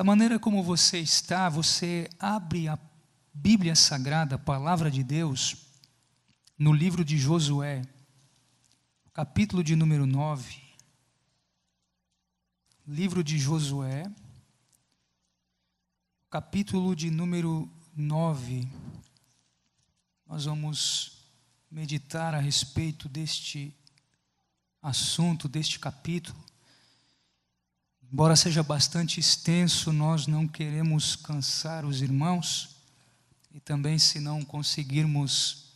Da maneira como você está, você abre a Bíblia Sagrada, a Palavra de Deus, no livro de Josué, capítulo de número 9. Livro de Josué, capítulo de número 9. Nós vamos meditar a respeito deste assunto, deste capítulo. Embora seja bastante extenso, nós não queremos cansar os irmãos e também, se não conseguirmos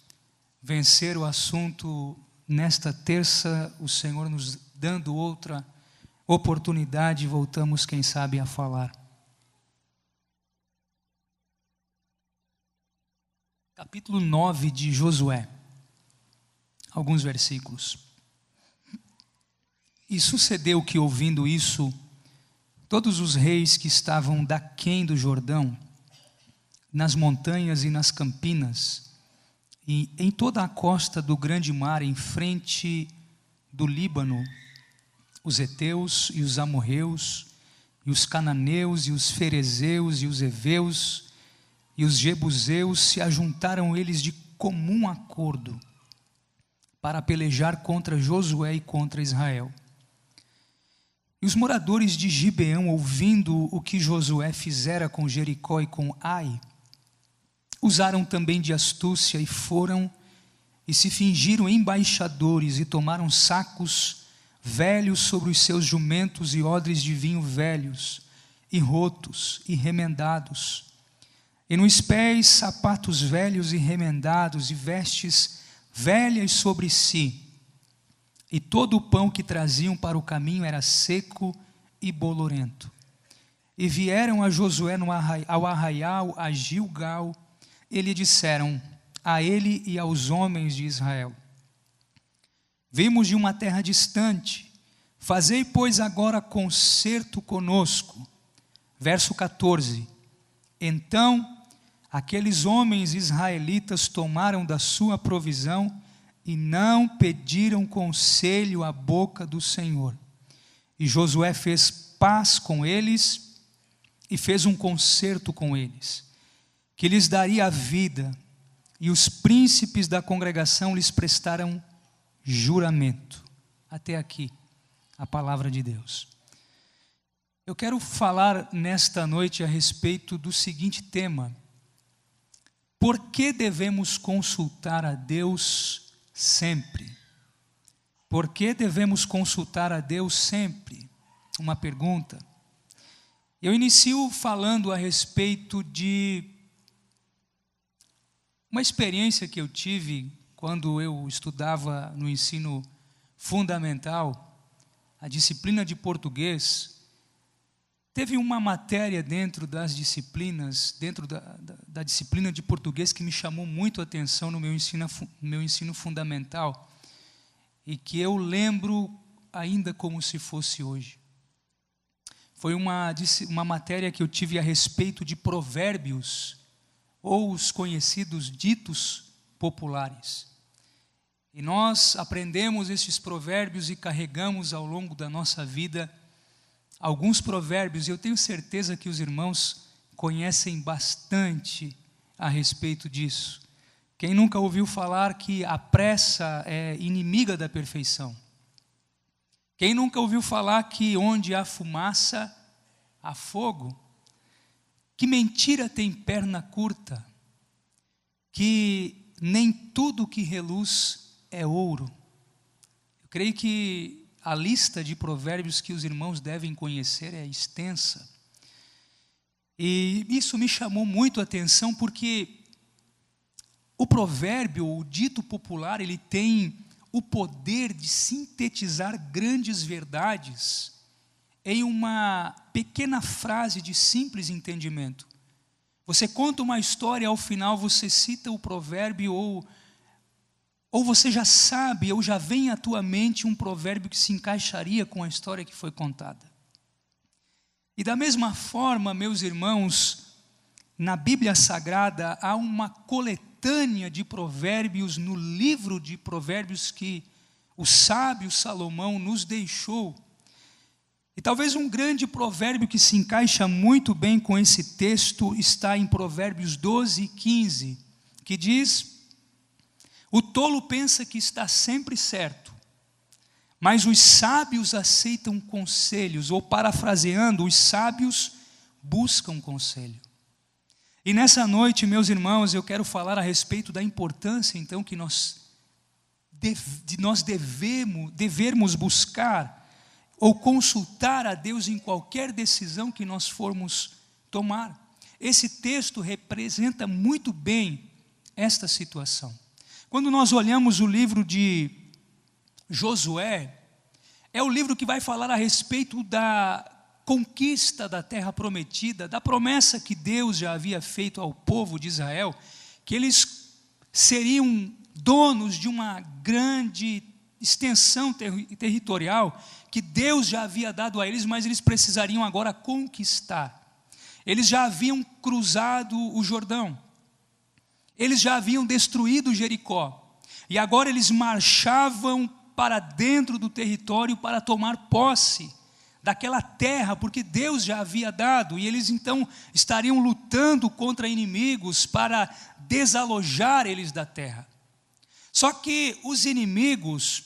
vencer o assunto nesta terça, o Senhor nos dando outra oportunidade, voltamos, quem sabe, a falar. Capítulo 9 de Josué, alguns versículos. E sucedeu que, ouvindo isso, todos os reis que estavam daquém do Jordão, nas montanhas e nas campinas, e em toda a costa do grande mar, em frente do Líbano, os heteus e os amorreus, e os cananeus, e os ferezeus, e os heveus, e os jebuseus, se ajuntaram eles de comum acordo, para pelejar contra Josué e contra Israel. E os moradores de Gibeão, ouvindo o que Josué fizera com Jericó e com Ai, usaram também de astúcia e foram e se fingiram embaixadores e tomaram sacos velhos sobre os seus jumentos e odres de vinho velhos e rotos e remendados, e nos pés sapatos velhos e remendados e vestes velhas sobre si. E todo o pão que traziam para o caminho era seco e bolorento. E vieram a Josué ao arraial, a Gilgal, e lhe disseram, a ele e aos homens de Israel: vimos de uma terra distante, fazei, pois, agora concerto conosco. Verso 14. Então, aqueles homens israelitas tomaram da sua provisão e não pediram conselho à boca do Senhor. E Josué fez paz com eles e fez um concerto com eles, que lhes daria a vida, e os príncipes da congregação lhes prestaram juramento. Até aqui, a palavra de Deus. Eu quero falar nesta noite a respeito do seguinte tema: por que devemos consultar a Deus sempre? Por que devemos consultar a Deus sempre? Uma pergunta. Eu inicio falando a respeito de uma experiência que eu tive quando eu estudava no ensino fundamental, a disciplina de português. Teve uma matéria dentro das disciplinas, dentro da disciplina de português, que me chamou muito a atenção no meu ensino fundamental, e que eu lembro ainda como se fosse hoje. Foi uma matéria que eu tive a respeito de provérbios, ou os conhecidos ditos populares. E nós aprendemos esses provérbios e carregamos ao longo da nossa vida alguns provérbios, e eu tenho certeza que os irmãos conhecem bastante a respeito disso. Quem nunca ouviu falar que a pressa é inimiga da perfeição? Quem nunca ouviu falar que onde há fumaça, há fogo? Que mentira tem perna curta? Que nem tudo que reluz é ouro? Eu creio que a lista de provérbios que os irmãos devem conhecer é extensa. E isso me chamou muito a atenção, porque o provérbio, o dito popular, ele tem o poder de sintetizar grandes verdades em uma pequena frase de simples entendimento. Você conta uma história, ao final você cita o provérbio, ou você já sabe, ou já vem à tua mente um provérbio que se encaixaria com a história que foi contada. E da mesma forma, meus irmãos, na Bíblia Sagrada há uma coletânea de provérbios no livro de provérbios que o sábio Salomão nos deixou. E talvez um grande provérbio que se encaixa muito bem com esse texto está em Provérbios 12 e 15, que diz: o tolo pensa que está sempre certo, mas os sábios aceitam conselhos, ou parafraseando, os sábios buscam conselho. E nessa noite, meus irmãos, eu quero falar a respeito da importância, então, que nós devemos buscar ou consultar a Deus em qualquer decisão que nós formos tomar. Esse texto representa muito bem esta situação. Quando nós olhamos o livro de Josué, é o livro que vai falar a respeito da conquista da terra prometida, da promessa que Deus já havia feito ao povo de Israel, que eles seriam donos de uma grande extensão territorial que Deus já havia dado a eles, mas eles precisariam agora conquistar. Eles já haviam cruzado o Jordão, eles já haviam destruído Jericó, e agora eles marchavam para dentro do território para tomar posse daquela terra, porque Deus já havia dado, e eles então estariam lutando contra inimigos para desalojar eles da terra. Só que os inimigos,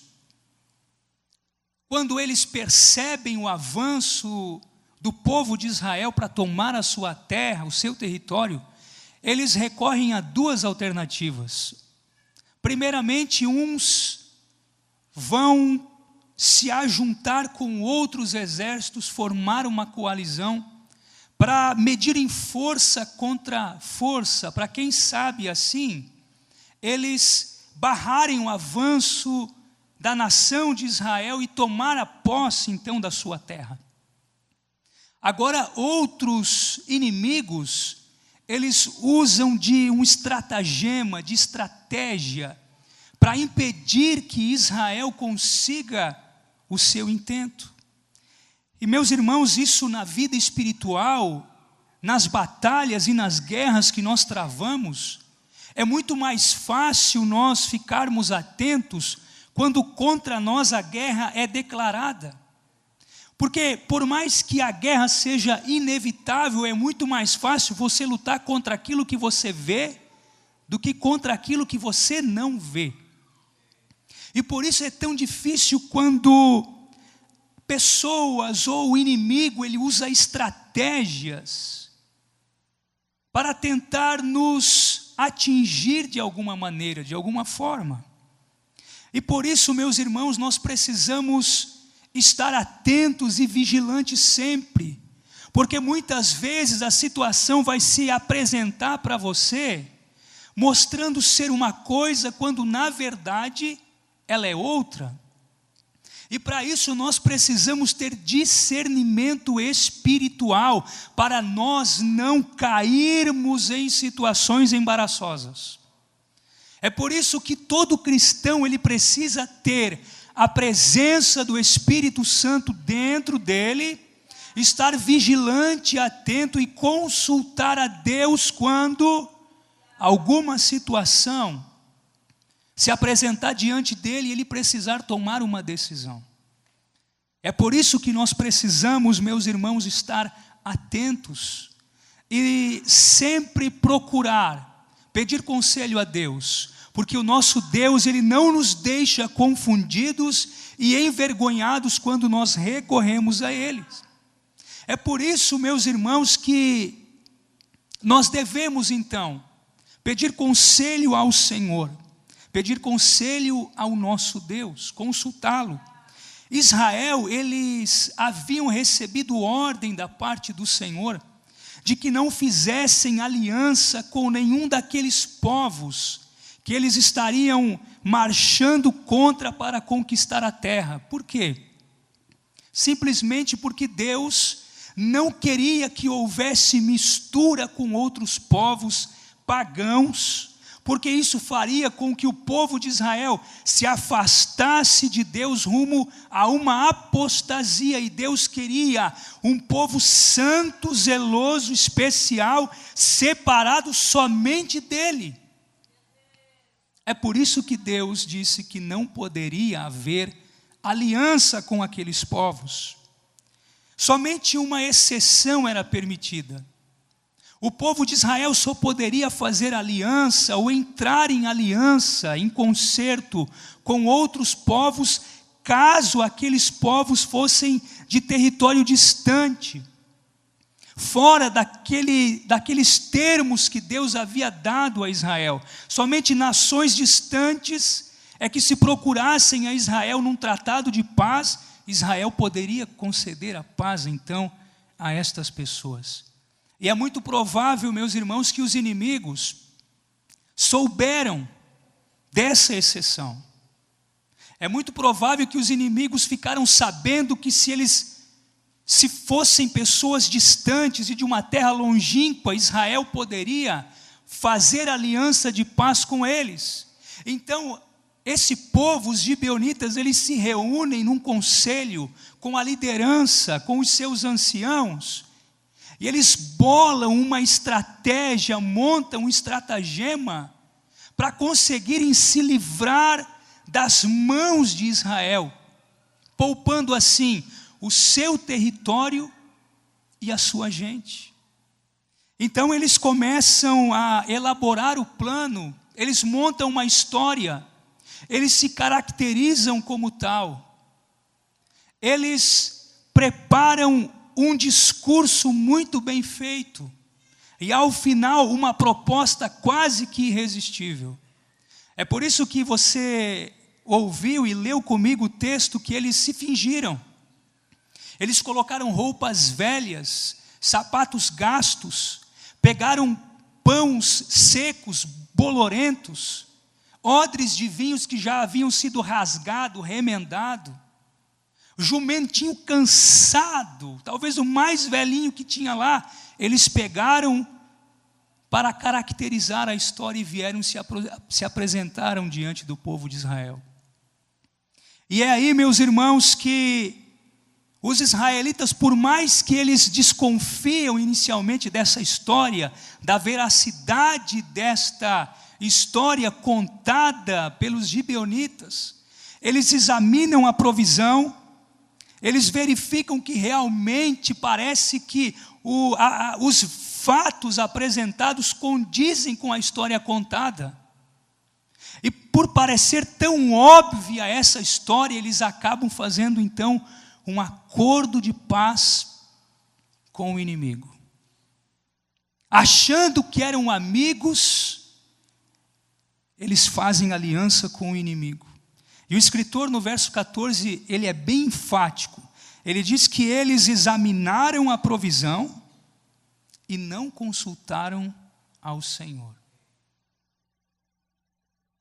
quando eles percebem o avanço do povo de Israel para tomar a sua terra, o seu território, eles recorrem a duas alternativas. Primeiramente, uns vão se ajuntar com outros exércitos, formar uma coalizão, para medirem força contra força, para quem sabe assim, eles barrarem o avanço da nação de Israel e tomar a posse então da sua terra. Agora outros inimigos, eles usam de um estratagema, de estratégia, para impedir que Israel consiga o seu intento. E meus irmãos, isso na vida espiritual, nas batalhas e nas guerras que nós travamos, é muito mais fácil nós ficarmos atentos quando contra nós a guerra é declarada. Porque por mais que a guerra seja inevitável, é muito mais fácil você lutar contra aquilo que você vê do que contra aquilo que você não vê. E por isso é tão difícil quando pessoas ou o inimigo, ele usa estratégias para tentar nos atingir de alguma maneira, de alguma forma. E por isso, meus irmãos, nós precisamos estar atentos e vigilantes sempre, porque muitas vezes a situação vai se apresentar para você, mostrando ser uma coisa, quando na verdade ela é outra. E para isso nós precisamos ter discernimento espiritual, para nós não cairmos em situações embaraçosas. É por isso que todo cristão, ele precisa ter a presença do Espírito Santo dentro dele, estar vigilante, atento e consultar a Deus quando alguma situação se apresentar diante dele e ele precisar tomar uma decisão. É por isso que nós precisamos, meus irmãos, estar atentos e sempre procurar, pedir conselho a Deus, porque o nosso Deus, ele não nos deixa confundidos e envergonhados quando nós recorremos a Ele. É por isso, meus irmãos, que nós devemos então pedir conselho ao Senhor, pedir conselho ao nosso Deus, consultá-lo. Israel, eles haviam recebido ordem da parte do Senhor de que não fizessem aliança com nenhum daqueles povos que eles estariam marchando contra para conquistar a terra. Por quê? Simplesmente porque Deus não queria que houvesse mistura com outros povos pagãos, porque isso faria com que o povo de Israel se afastasse de Deus rumo a uma apostasia, e Deus queria um povo santo, zeloso, especial, separado somente dele. É por isso que Deus disse que não poderia haver aliança com aqueles povos. Somente uma exceção era permitida. O povo de Israel só poderia fazer aliança ou entrar em aliança, em concerto com outros povos, caso aqueles povos fossem de território distante, fora daqueles termos que Deus havia dado a Israel. Somente nações distantes é que, se procurassem a Israel num tratado de paz, Israel poderia conceder a paz então a estas pessoas. E é muito provável, meus irmãos, que os inimigos souberam dessa exceção. É muito provável que os inimigos ficaram sabendo que se fossem pessoas distantes e de uma terra longínqua, Israel poderia fazer aliança de paz com eles. Então, esse povo, os gibeonitas, eles se reúnem num conselho com a liderança, com os seus anciãos, e eles bolam uma estratégia, montam um estratagema para conseguirem se livrar das mãos de Israel, poupando assim o seu território e a sua gente. Então eles começam a elaborar o plano, eles montam uma história, eles se caracterizam como tal, eles preparam um discurso muito bem feito, e ao final uma proposta quase que irresistível. É por isso que você ouviu e leu comigo o texto que eles se fingiram. Eles colocaram roupas velhas, sapatos gastos, pegaram pães secos, bolorentos, odres de vinhos que já haviam sido rasgado, remendado, jumentinho cansado, talvez o mais velhinho que tinha lá, eles pegaram para caracterizar a história e vieram se apresentaram diante do povo de Israel. E é aí, meus irmãos, que os israelitas, por mais que eles desconfiam inicialmente dessa história, da veracidade desta história contada pelos gibeonitas, eles examinam a provisão, eles verificam que realmente parece que os fatos apresentados condizem com a história contada. E por parecer tão óbvia essa história, eles acabam fazendo então um acordo de paz com o inimigo. Achando que eram amigos, eles fazem aliança com o inimigo. E o escritor, no verso 14, ele é bem enfático. Ele diz que eles examinaram a provisão e não consultaram ao Senhor.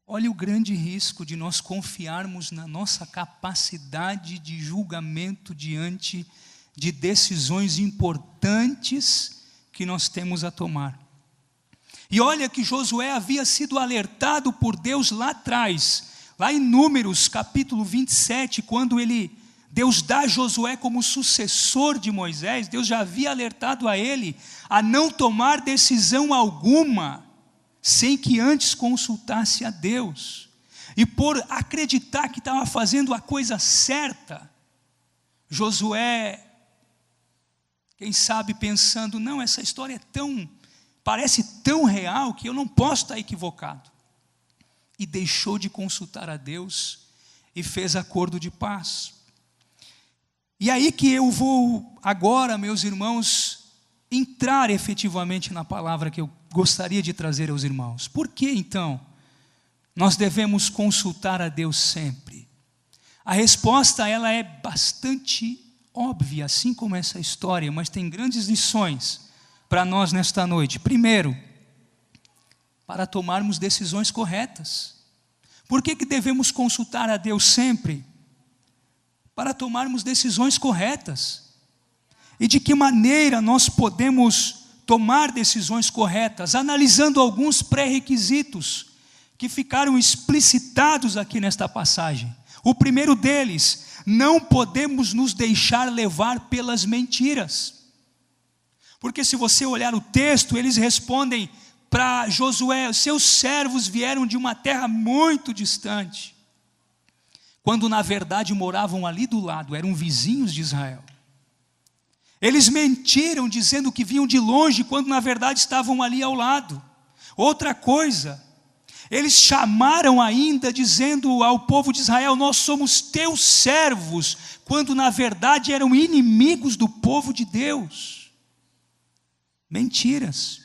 Olha o grande risco de nós confiarmos na nossa capacidade de julgamento diante de decisões importantes que nós temos a tomar. E olha que Josué havia sido alertado por Deus lá atrás, lá em Números capítulo 27, quando Deus dá Josué como sucessor de Moisés, Deus já havia alertado a ele a não tomar decisão alguma sem que antes consultasse a Deus. E por acreditar que estava fazendo a coisa certa, Josué, quem sabe pensando, não, essa história parece tão real que eu não posso estar equivocado. E deixou de consultar a Deus e fez acordo de paz. E aí que eu vou agora, meus irmãos, entrar efetivamente na palavra que eu gostaria de trazer aos irmãos. Por que então nós devemos consultar a Deus sempre? A resposta ela é bastante óbvia, assim como essa história, mas tem grandes lições para nós nesta noite. Primeiro, para tomarmos decisões corretas. Por que devemos consultar a Deus sempre? Para tomarmos decisões corretas. E de que maneira nós podemos tomar decisões corretas? Analisando alguns pré-requisitos que ficaram explicitados aqui nesta passagem. O primeiro deles, não podemos nos deixar levar pelas mentiras. Porque se você olhar o texto, eles respondem para Josué, seus servos vieram de uma terra muito distante, quando na verdade moravam ali do lado, eram vizinhos de Israel. Eles mentiram dizendo que vinham de longe, quando na verdade estavam ali ao lado. Outra coisa, eles chamaram ainda dizendo ao povo de Israel: nós somos teus servos, quando na verdade eram inimigos do povo de Deus. Mentiras.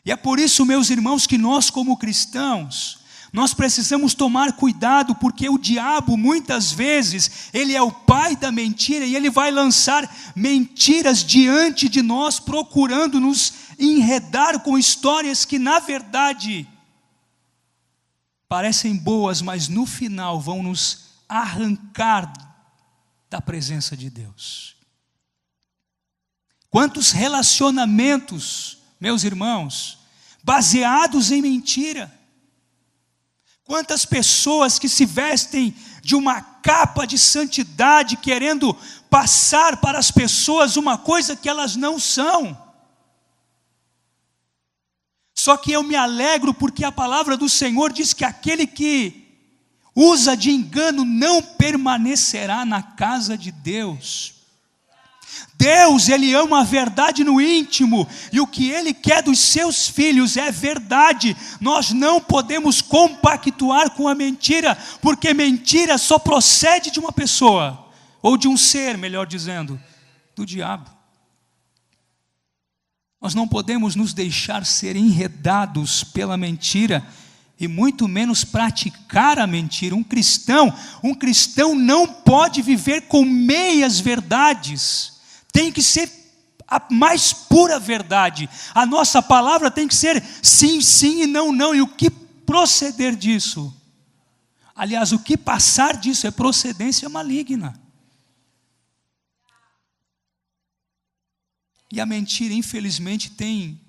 E é por isso, meus irmãos, que nós como cristãos, nós precisamos tomar cuidado, porque o diabo muitas vezes, ele é o pai da mentira, e ele vai lançar mentiras diante de nós, procurando nos enredar com histórias que na verdade parecem boas, mas no final vão nos arrancar da presença de Deus. Quantos relacionamentos, meus irmãos, baseados em mentira. Quantas pessoas que se vestem de uma capa de santidade, querendo passar para as pessoas uma coisa que elas não são. Só que eu me alegro porque a palavra do Senhor diz que aquele que usa de engano não permanecerá na casa de Deus. Deus, Ele ama a verdade no íntimo, e o que Ele quer dos seus filhos é verdade. Nós não podemos compactuar com a mentira, porque mentira só procede de uma pessoa, ou de um ser, melhor dizendo, do diabo. Nós não podemos nos deixar ser enredados pela mentira, e muito menos praticar a mentira. Um cristão não pode viver com meias verdades. Tem que ser a mais pura verdade. A nossa palavra tem que ser sim, sim e não, não. E o que proceder disso? Aliás, o que passar disso é procedência maligna. E a mentira, infelizmente, tem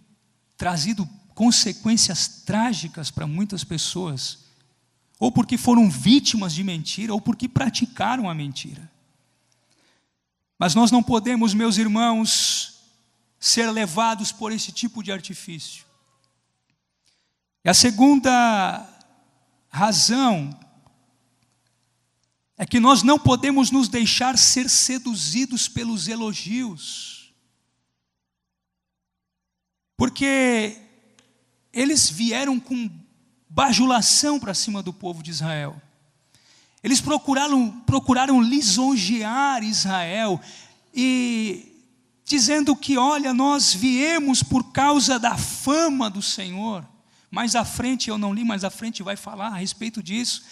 trazido consequências trágicas para muitas pessoas. Ou porque foram vítimas de mentira, ou porque praticaram a mentira. Mas nós não podemos, meus irmãos, ser levados por esse tipo de artifício. E a segunda razão é que nós não podemos nos deixar ser seduzidos pelos elogios. Porque eles vieram com bajulação para cima do povo de Israel. Eles procuraram lisonjear Israel, e dizendo que, olha, nós viemos por causa da fama do Senhor. Mais à frente, eu não li, mas à frente vai falar a respeito disso.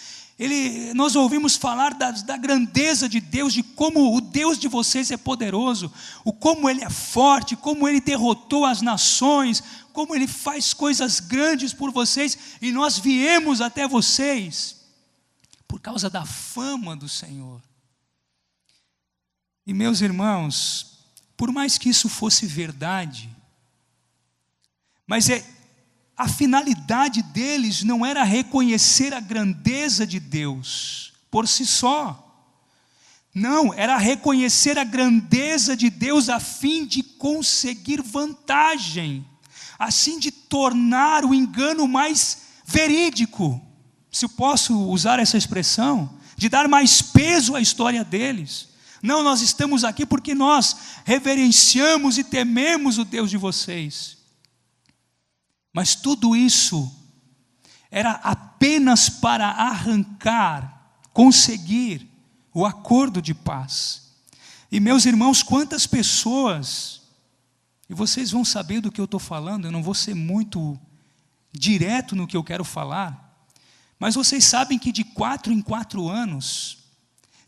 Nós ouvimos falar da grandeza de Deus, de como o Deus de vocês é poderoso, como Ele é forte, como Ele derrotou as nações, como Ele faz coisas grandes por vocês, e nós viemos até vocês por causa da fama do Senhor. E meus irmãos, por mais que isso fosse verdade, mas a finalidade deles não era reconhecer a grandeza de Deus por si só. Não, era reconhecer a grandeza de Deus a fim de conseguir vantagem, assim de tornar o engano mais verídico, se eu posso usar essa expressão, de dar mais peso à história deles. Não, nós estamos aqui porque nós reverenciamos e tememos o Deus de vocês. Mas tudo isso era apenas para arrancar, conseguir o acordo de paz. E meus irmãos, quantas pessoas, e vocês vão saber do que eu estou falando, eu não vou ser muito direto no que eu quero falar, mas vocês sabem que de 4 em 4 anos,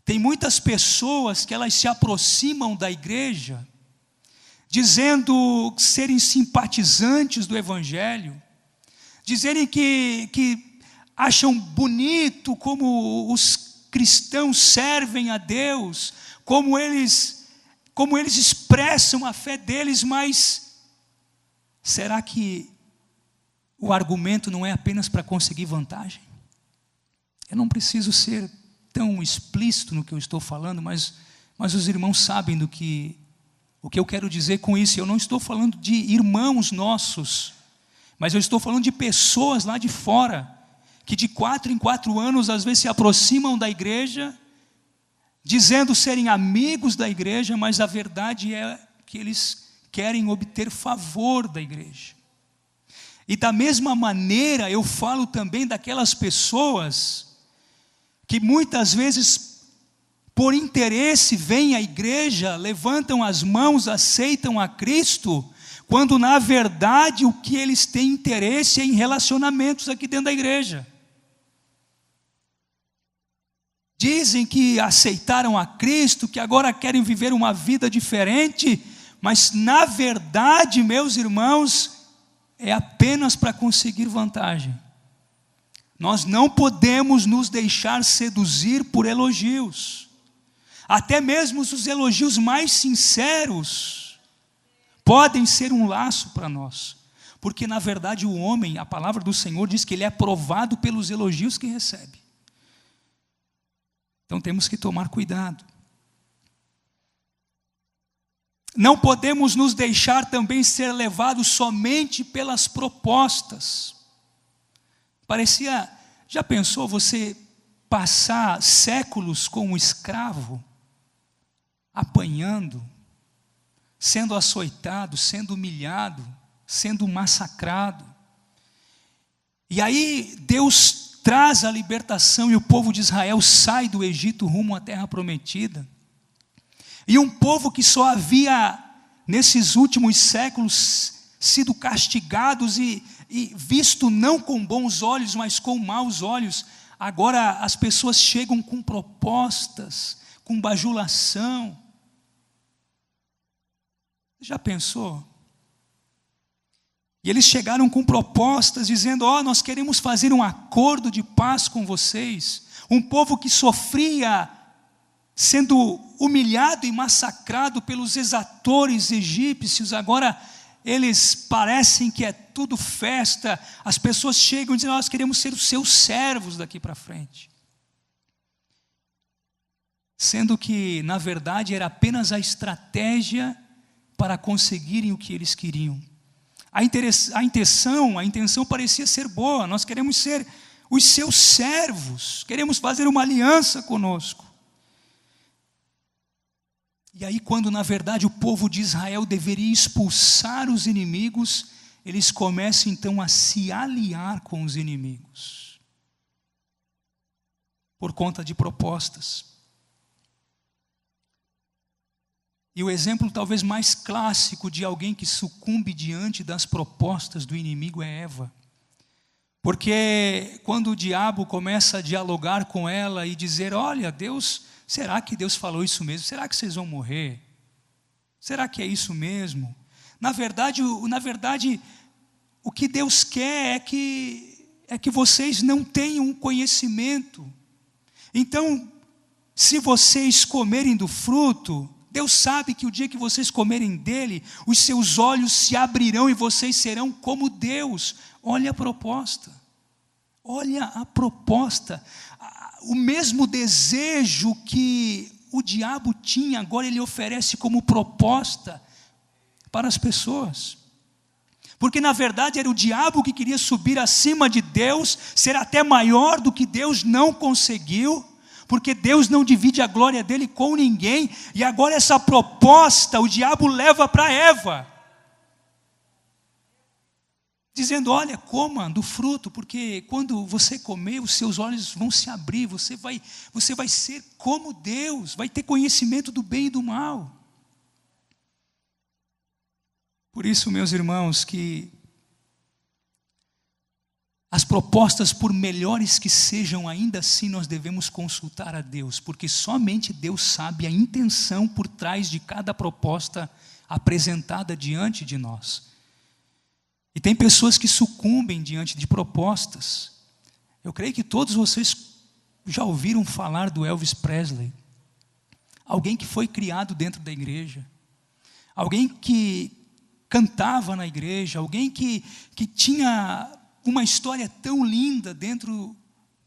tem muitas pessoas que elas se aproximam da igreja, dizendo serem simpatizantes do Evangelho, dizerem que acham bonito como os cristãos servem a Deus, como eles expressam a fé deles, mas será que o argumento não é apenas para conseguir vantagem? Eu não preciso ser tão explícito no que eu estou falando, mas os irmãos sabem o que eu quero dizer com isso. Eu não estou falando de irmãos nossos, mas eu estou falando de pessoas lá de fora, que de 4 em 4 anos às vezes se aproximam da igreja, dizendo serem amigos da igreja, mas a verdade é que eles querem obter favor da igreja. E da mesma maneira eu falo também daquelas pessoas que muitas vezes, por interesse, vêm à igreja, levantam as mãos, aceitam a Cristo, quando na verdade o que eles têm interesse é em relacionamentos aqui dentro da igreja. Dizem que aceitaram a Cristo, que agora querem viver uma vida diferente, mas na verdade, meus irmãos, é apenas para conseguir vantagem. Nós não podemos nos deixar seduzir por elogios. Até mesmo os elogios mais sinceros podem ser um laço para nós, porque na verdade o homem, a palavra do Senhor diz que ele é provado pelos elogios que recebe. Então temos que tomar cuidado. Não podemos nos deixar também ser levados somente pelas propostas. Já pensou você passar séculos como um escravo, apanhando, sendo açoitado, sendo humilhado, sendo massacrado? E aí Deus traz a libertação e o povo de Israel sai do Egito rumo à terra prometida. E um povo que só havia, nesses últimos séculos, sido castigados e visto não com bons olhos, mas com maus olhos, agora as pessoas chegam com propostas, com bajulação. Já pensou? E eles chegaram com propostas dizendo: nós queremos fazer um acordo de paz com vocês. Um povo que sofria sendo humilhado e massacrado pelos exatores egípcios, agora eles parecem que é tudo festa. As pessoas chegam e dizem: nós queremos ser os seus servos daqui para frente. Sendo que, na verdade, era apenas a estratégia para conseguirem o que eles queriam. A intenção parecia ser boa: nós queremos ser os seus servos, queremos fazer uma aliança conosco. E aí, quando na verdade o povo de Israel deveria expulsar os inimigos, eles começam então a se aliar com os inimigos, por conta de propostas. E o exemplo talvez mais clássico de alguém que sucumbe diante das propostas do inimigo é Eva. Porque quando o diabo começa a dialogar com ela e dizer: olha, será que Deus falou isso mesmo? Será que vocês vão morrer? Será que é isso mesmo? Na verdade, o que Deus quer é que vocês não tenham conhecimento. Então, se vocês comerem do fruto, Deus sabe que o dia que vocês comerem dele, os seus olhos se abrirão e vocês serão como Deus. Olha a proposta. Olha a proposta. O mesmo desejo que o diabo tinha, agora ele oferece como proposta para as pessoas. Porque na verdade era o diabo que queria subir acima de Deus, ser até maior do que Deus, não conseguiu. Porque Deus não divide a glória dele com ninguém. E agora essa proposta o diabo leva para Eva, dizendo: olha, coma do fruto, porque quando você comer, os seus olhos vão se abrir, você vai ser como Deus, vai ter conhecimento do bem e do mal. Por isso, meus irmãos, que as propostas, por melhores que sejam, ainda assim nós devemos consultar a Deus, porque somente Deus sabe a intenção por trás de cada proposta apresentada diante de nós. E tem pessoas que sucumbem diante de propostas. Eu creio que todos vocês já ouviram falar do Elvis Presley, alguém que foi criado dentro da igreja, alguém que cantava na igreja, alguém que tinha uma história tão linda dentro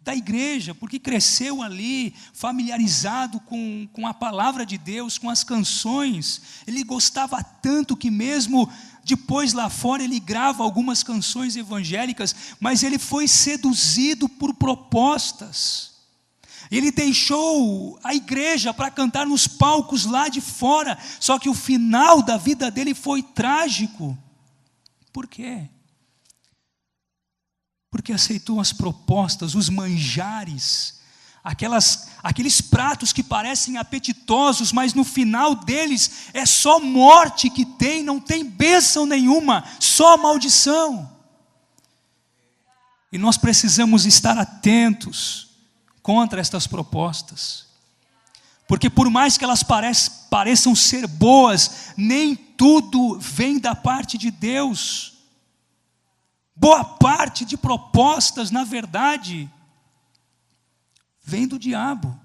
da igreja, porque cresceu ali, familiarizado com a palavra de Deus, com as canções. Ele gostava tanto que mesmo depois lá fora ele grava algumas canções evangélicas, mas ele foi seduzido por propostas. Ele deixou a igreja para cantar nos palcos lá de fora, só que o final da vida dele foi trágico. Por quê? Porque aceitou as propostas, os manjares, aqueles pratos que parecem apetitosos, mas no final deles é só morte que tem, não tem bênção nenhuma, só maldição. E nós precisamos estar atentos contra estas propostas, porque por mais que elas pareçam ser boas, nem tudo vem da parte de Deus. Boa parte de propostas, na verdade, vem do diabo.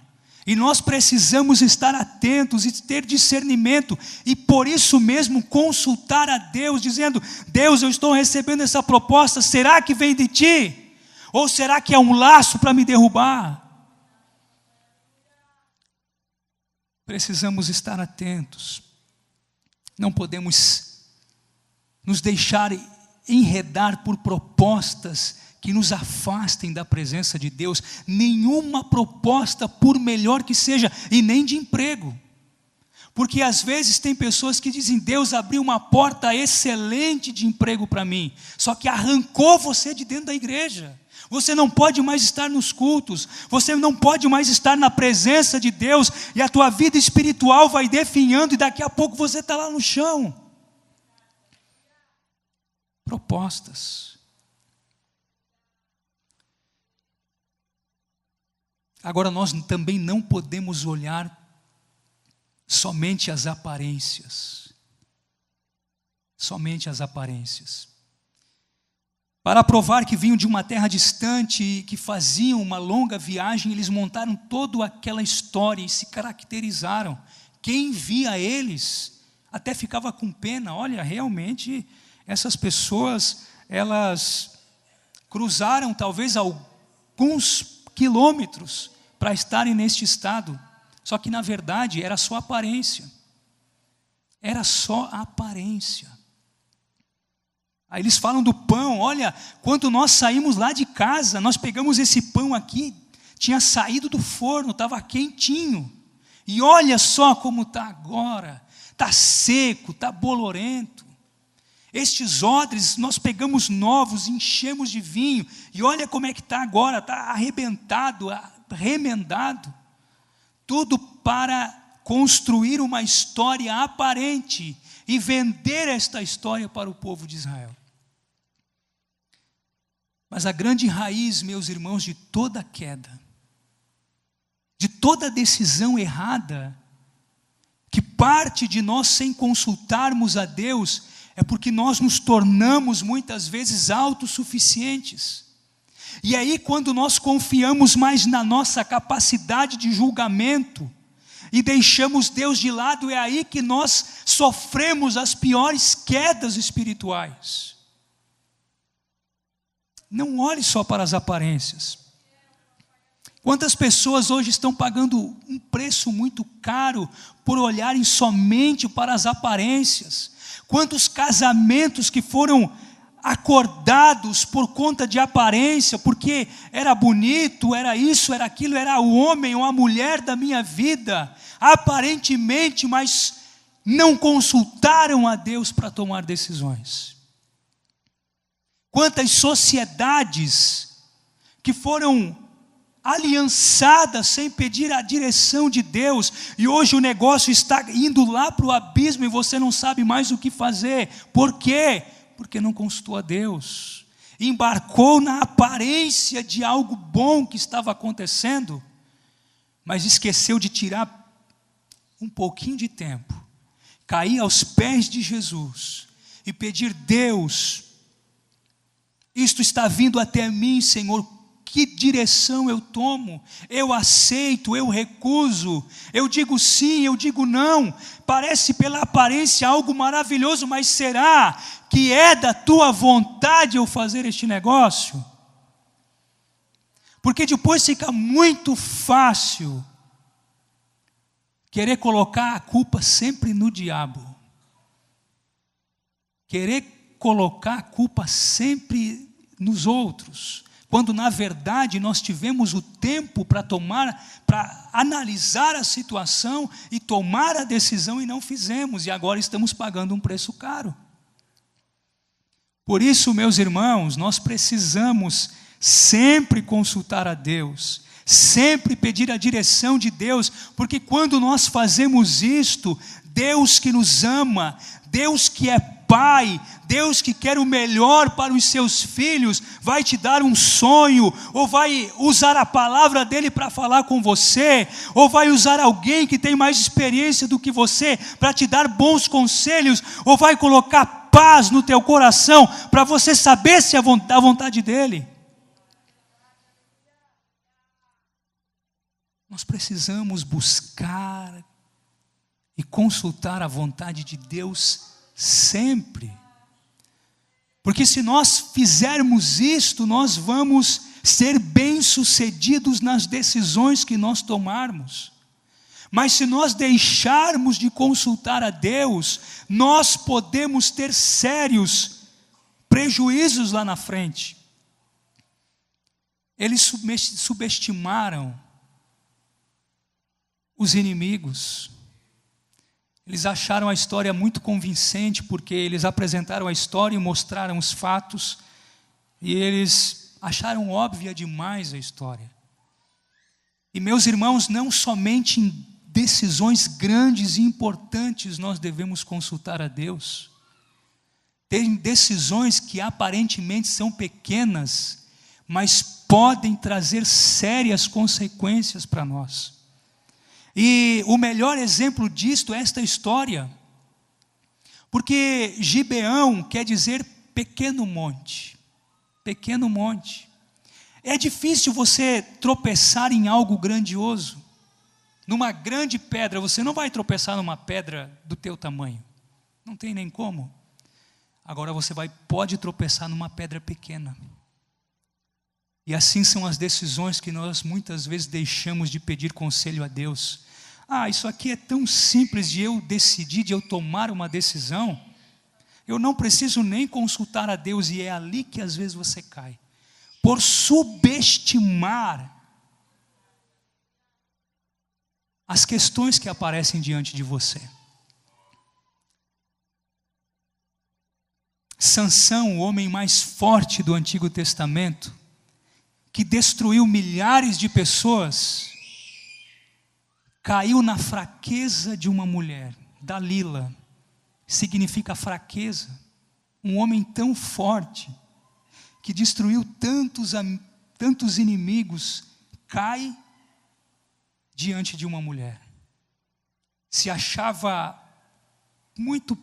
E nós precisamos estar atentos e ter discernimento, e por isso mesmo consultar a Deus, dizendo: Deus, eu estou recebendo essa proposta, será que vem de Ti? Ou será que é um laço para me derrubar? Precisamos estar atentos, não podemos nos deixar enredar por propostas que nos afastem da presença de Deus. Nenhuma proposta, por melhor que seja, e nem de emprego, porque às vezes tem pessoas que dizem: Deus abriu uma porta excelente de emprego para mim, só que arrancou você de dentro da igreja. Você não pode mais estar nos cultos, você não pode mais estar na presença de Deus, e a tua vida espiritual vai definhando, e daqui a pouco você está lá no chão. Propostas. Agora, nós também não podemos olhar somente as aparências. Somente as aparências. Para provar que vinham de uma terra distante e que faziam uma longa viagem, eles montaram toda aquela história e se caracterizaram. Quem via eles até ficava com pena. Olha, realmente essas pessoas, elas cruzaram talvez alguns quilômetros para estarem neste estado. Só que na verdade era só aparência. Era só aparência. Aí eles falam do pão. Olha, quando nós saímos lá de casa, nós pegamos esse pão aqui, tinha saído do forno, estava quentinho. E olha só como está agora. Está seco, está bolorento. Estes odres nós pegamos novos, enchemos de vinho, e olha como é que está agora, está arrebentado, remendado. Tudo para construir uma história aparente e vender esta história para o povo de Israel. Mas a grande raiz, meus irmãos, de toda queda, de toda decisão errada, que parte de nós sem consultarmos a Deus, é porque nós nos tornamos muitas vezes autossuficientes. E aí, quando nós confiamos mais na nossa capacidade de julgamento e deixamos Deus de lado, é aí que nós sofremos as piores quedas espirituais. Não olhe só para as aparências. Quantas pessoas hoje estão pagando um preço muito caro por olharem somente para as aparências? Quantos casamentos que foram acordados por conta de aparência, porque era bonito, era isso, era aquilo, era o homem ou a mulher da minha vida, aparentemente, mas não consultaram a Deus para tomar decisões. Quantas sociedades que foram aliançadas sem pedir a direção de Deus, e hoje o negócio está indo lá para o abismo e você não sabe mais o que fazer. Por quê? Porque não consultou a Deus, embarcou na aparência de algo bom que estava acontecendo, mas esqueceu de tirar um pouquinho de tempo, cair aos pés de Jesus e pedir: Deus, isto está vindo até mim, Senhor, que direção eu tomo? Eu aceito, eu recuso, eu digo sim, eu digo não. Parece pela aparência algo maravilhoso, mas será que é da tua vontade eu fazer este negócio? Porque depois fica muito fácil querer colocar a culpa sempre no diabo, querer colocar a culpa sempre nos outros, quando na verdade nós tivemos o tempo para analisar a situação e tomar a decisão e não fizemos, e agora estamos pagando um preço caro. Por isso, meus irmãos, nós precisamos sempre consultar a Deus, sempre pedir a direção de Deus, porque quando nós fazemos isto, Deus que nos ama, Deus que é Pai, Deus que quer o melhor para os seus filhos, vai te dar um sonho, ou vai usar a palavra dele para falar com você, ou vai usar alguém que tem mais experiência do que você para te dar bons conselhos, ou vai colocar paz no teu coração para você saber se é a vontade dele. Nós precisamos buscar e consultar a vontade de Deus sempre, porque se nós fizermos isto, nós vamos ser bem-sucedidos nas decisões que nós tomarmos. Mas se nós deixarmos de consultar a Deus, nós podemos ter sérios prejuízos lá na frente. Eles subestimaram os inimigos. Eles acharam a história muito convincente, porque eles apresentaram a história e mostraram os fatos, e eles acharam óbvia demais a história. E meus irmãos, não somente em decisões grandes e importantes nós devemos consultar a Deus. Tem decisões que aparentemente são pequenas, mas podem trazer sérias consequências para nós. E o melhor exemplo disto é esta história, porque Gibeão quer dizer pequeno monte, pequeno monte. É difícil você tropeçar em algo grandioso, numa grande pedra. Você não vai tropeçar numa pedra do teu tamanho, não tem nem como. Agora você pode tropeçar numa pedra pequena. E assim são as decisões que nós muitas vezes deixamos de pedir conselho a Deus. Isso aqui é tão simples de eu decidir, de eu tomar uma decisão. Eu não preciso nem consultar a Deus, e é ali que às vezes você cai. Por subestimar as questões que aparecem diante de você. Sansão, o homem mais forte do Antigo Testamento, que destruiu milhares de pessoas, caiu na fraqueza de uma mulher. Dalila significa fraqueza. Um homem tão forte, que destruiu tantos inimigos, cai diante de uma mulher. Se achava muito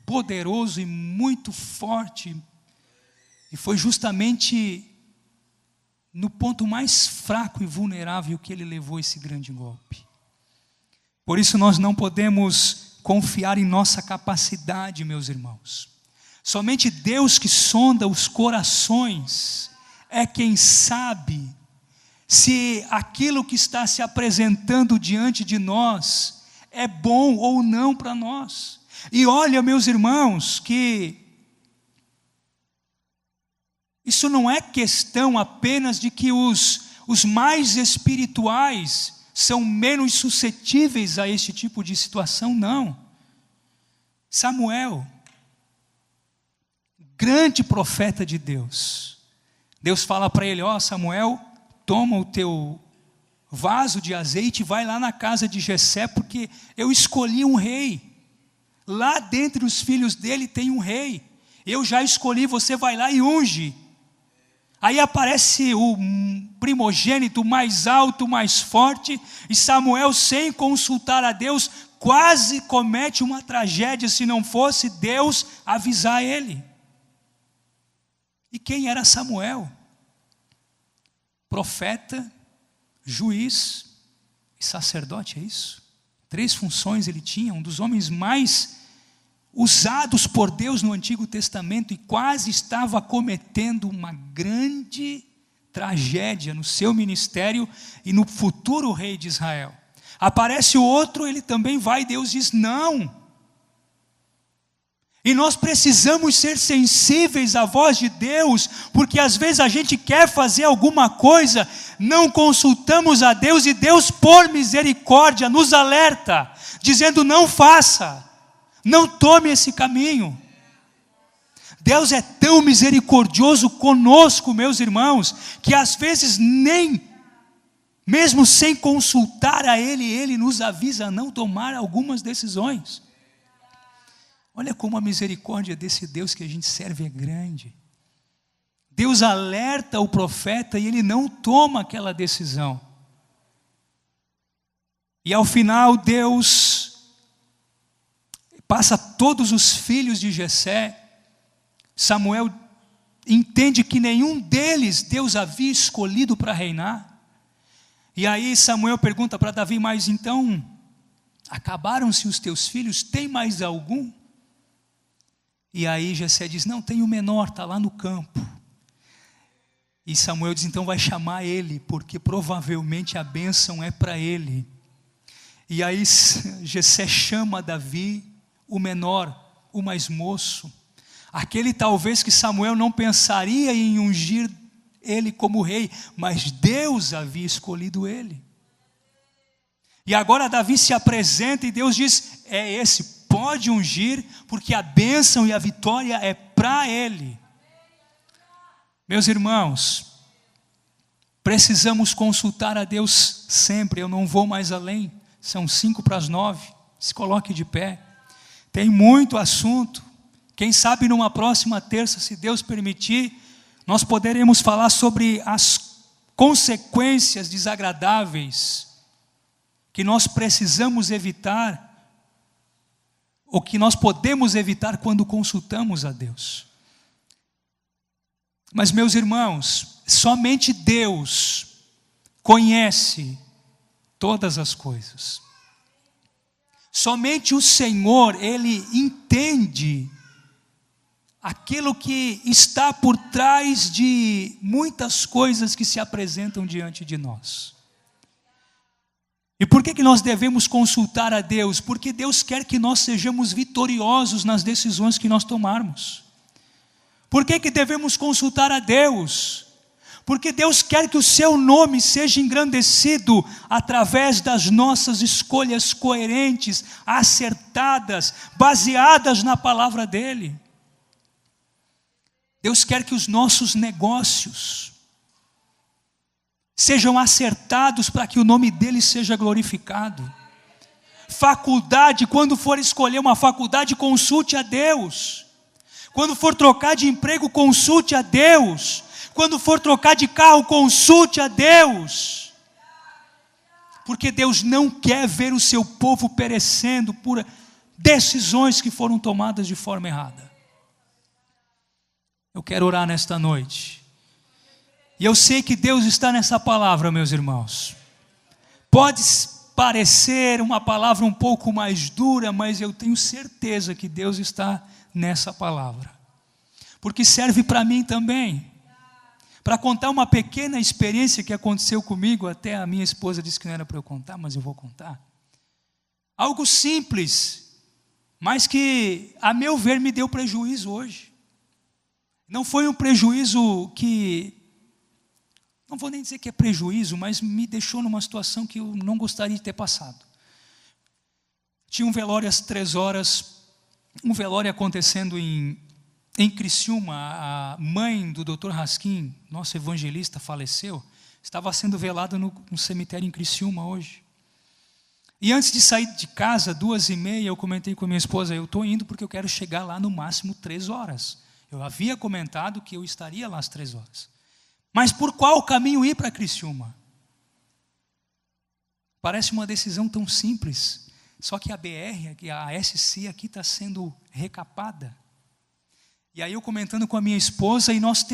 poderoso e muito forte, e foi justamente no ponto mais fraco e vulnerável que ele levou esse grande golpe. Por isso nós não podemos confiar em nossa capacidade, meus irmãos. Somente Deus, que sonda os corações, é quem sabe se aquilo que está se apresentando diante de nós é bom ou não para nós. E olha, meus irmãos, que isso não é questão apenas de que os mais espirituais são menos suscetíveis a este tipo de situação, não. Samuel, grande profeta de Deus, Deus fala para ele: Samuel, toma o teu vaso de azeite e vai lá na casa de Jessé, porque eu escolhi um rei. Lá dentre os filhos dele tem um rei. Eu já escolhi, você vai lá e unge. Aí aparece o primogênito mais alto, mais forte, e Samuel, sem consultar a Deus, quase comete uma tragédia, se não fosse Deus avisar ele. E quem era Samuel? Profeta, juiz e sacerdote, é isso? 3 funções ele tinha, um dos homens mais usados por Deus no Antigo Testamento, e quase estava cometendo uma grande tragédia no seu ministério e no futuro rei de Israel. Aparece o outro, ele também vai, Deus diz: não, E nós precisamos ser sensíveis à voz de Deus, porque às vezes a gente quer fazer alguma coisa, não consultamos a Deus e Deus, por misericórdia, nos alerta, dizendo: não faça, não tome esse caminho. Deus é tão misericordioso conosco, meus irmãos, que às vezes mesmo sem consultar a Ele nos avisa a não tomar algumas decisões. Olha como a misericórdia desse Deus que a gente serve é grande. Deus alerta o profeta e ele não toma aquela decisão. E ao final Deus passa todos os filhos de Jessé. Samuel entende que nenhum deles Deus havia escolhido para reinar. E aí Samuel pergunta para Davi: mas então, acabaram-se os teus filhos? Tem mais algum? E aí Jessé diz: não, tem o menor, está lá no campo. E Samuel diz: então vai chamar ele, porque provavelmente a bênção é para ele. E aí Jessé chama Davi, o menor, o mais moço, aquele talvez que Samuel não pensaria em ungir ele como rei, mas Deus havia escolhido ele. E agora Davi se apresenta e Deus diz: é esse, pode ungir, porque a bênção e a vitória é para ele. Meus irmãos, precisamos consultar a Deus sempre. Eu não vou mais além, são 8:55, se coloque de pé, tem muito assunto. Quem sabe numa próxima terça, se Deus permitir, nós poderemos falar sobre as consequências desagradáveis que nós precisamos evitar, ou que nós podemos evitar quando consultamos a Deus. Mas, meus irmãos, somente Deus conhece todas as coisas. Somente o Senhor, Ele entende aquilo que está por trás de muitas coisas que se apresentam diante de nós. E por que nós devemos consultar a Deus? Porque Deus quer que nós sejamos vitoriosos nas decisões que nós tomarmos. Por que devemos consultar a Deus? Porque Deus quer que o seu nome seja engrandecido através das nossas escolhas coerentes, acertadas, baseadas na palavra dEle. Deus quer que os nossos negócios sejam acertados para que o nome dEle seja glorificado. Faculdade, quando for escolher uma faculdade, consulte a Deus. Quando for trocar de emprego, consulte a Deus. Quando for trocar de carro, consulte a Deus. Porque Deus não quer ver o seu povo perecendo por decisões que foram tomadas de forma errada. Eu quero orar nesta noite. E eu sei que Deus está nessa palavra, meus irmãos. Pode parecer uma palavra um pouco mais dura, mas eu tenho certeza que Deus está nessa palavra. Porque serve para mim também. Para contar uma pequena experiência que aconteceu comigo, até a minha esposa disse que não era para eu contar, mas eu vou contar. Algo simples, mas que, a meu ver, me deu prejuízo hoje. Não foi um prejuízo que, não vou nem dizer que é prejuízo, mas me deixou numa situação que eu não gostaria de ter passado. Tinha um velório às 3h, um velório acontecendo em Criciúma. A mãe do Dr. Raskin, nosso evangelista, faleceu. Estava sendo velada no cemitério em Criciúma hoje. E antes de sair de casa, 2h30, eu comentei com a minha esposa: eu estou indo porque eu quero chegar lá no máximo 3h. Eu havia comentado que eu estaria lá às 3h. Mas por qual caminho ir para Criciúma? Parece uma decisão tão simples. Só que a BR, a SC aqui está sendo recapada. E aí eu comentando com a minha esposa, e nós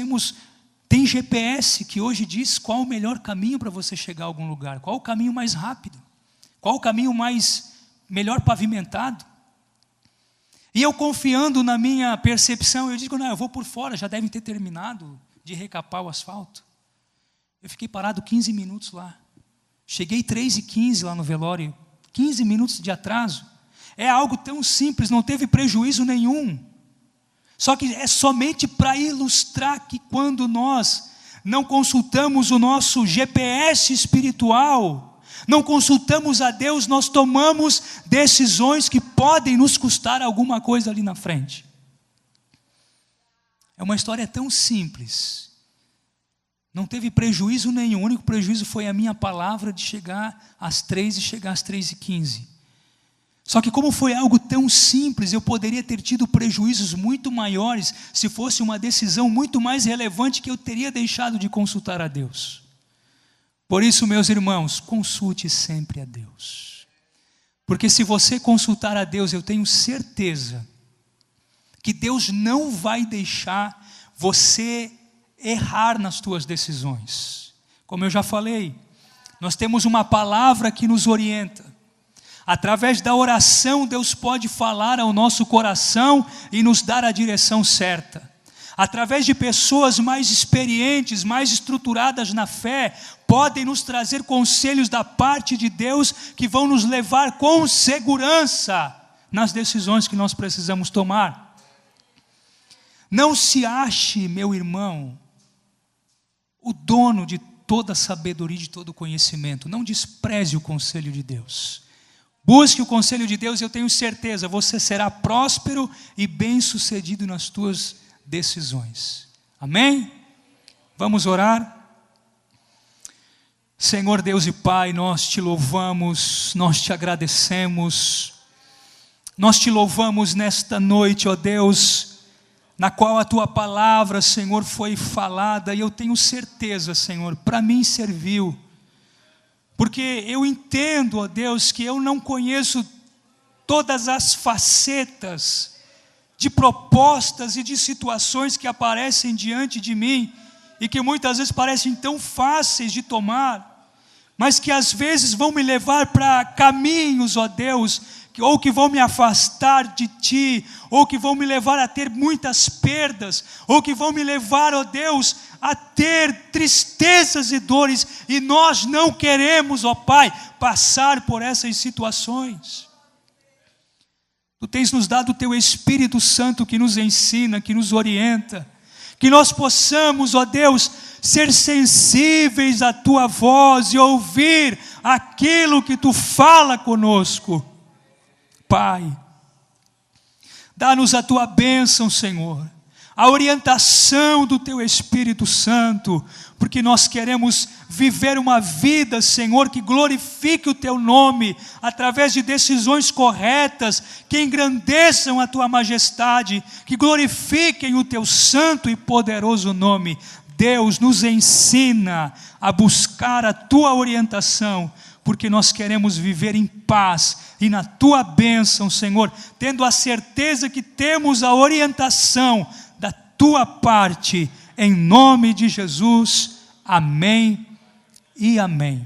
tem GPS que hoje diz qual o melhor caminho para você chegar a algum lugar. Qual o caminho mais rápido. Qual o caminho melhor pavimentado. E eu confiando na minha percepção, eu digo: não, eu vou por fora, já devem ter terminado de recapar o asfalto. Eu fiquei parado 15 minutos lá. Cheguei 3h15 lá no velório, 15 minutos de atraso. É algo tão simples, não teve prejuízo nenhum. Só que é somente para ilustrar que quando nós não consultamos o nosso GPS espiritual, não consultamos a Deus, nós tomamos decisões que podem nos custar alguma coisa ali na frente. É uma história tão simples. Não teve prejuízo nenhum, o único prejuízo foi a minha palavra de chegar às 3 e chegar às 3h15. Só que como foi algo tão simples, eu poderia ter tido prejuízos muito maiores se fosse uma decisão muito mais relevante que eu teria deixado de consultar a Deus. Por isso, meus irmãos, consulte sempre a Deus. Porque se você consultar a Deus, eu tenho certeza que Deus não vai deixar você errar nas tuas decisões. Como eu já falei, nós temos uma palavra que nos orienta. Através da oração, Deus pode falar ao nosso coração e nos dar a direção certa. Através de pessoas mais experientes, mais estruturadas na fé, podem nos trazer conselhos da parte de Deus que vão nos levar com segurança nas decisões que nós precisamos tomar. Não se ache, meu irmão, o dono de toda a sabedoria e de todo o conhecimento. Não despreze o conselho de Deus. Busque o conselho de Deus e eu tenho certeza, você será próspero e bem-sucedido nas tuas decisões. Amém? Vamos orar? Senhor Deus e Pai, nós te louvamos, nós te agradecemos, nós te louvamos nesta noite, ó Deus, na qual a tua palavra, Senhor, foi falada, e eu tenho certeza, Senhor, para mim serviu. Porque eu entendo, ó Deus, que eu não conheço todas as facetas de propostas e de situações que aparecem diante de mim e que muitas vezes parecem tão fáceis de tomar, mas que às vezes vão me levar para caminhos, ó Deus, ou que vão me afastar de Ti, ou que vão me levar a ter muitas perdas, ou que vão me levar, ó Deus, a ter tristezas e dores, e nós não queremos, ó Pai, passar por essas situações. Tu tens nos dado o Teu Espírito Santo que nos ensina, que nos orienta, que nós possamos, ó Deus, ser sensíveis à Tua voz e ouvir aquilo que Tu fala conosco. Pai, dá-nos a Tua bênção, Senhor, a orientação do Teu Espírito Santo, porque nós queremos viver uma vida, Senhor, que glorifique o Teu nome, através de decisões corretas, que engrandeçam a Tua majestade, que glorifiquem o Teu santo e poderoso nome. Deus, nos ensina a buscar a Tua orientação, porque nós queremos viver em paz e na Tua bênção, Senhor, tendo a certeza que temos a orientação da Tua parte, em nome de Jesus, amém e amém.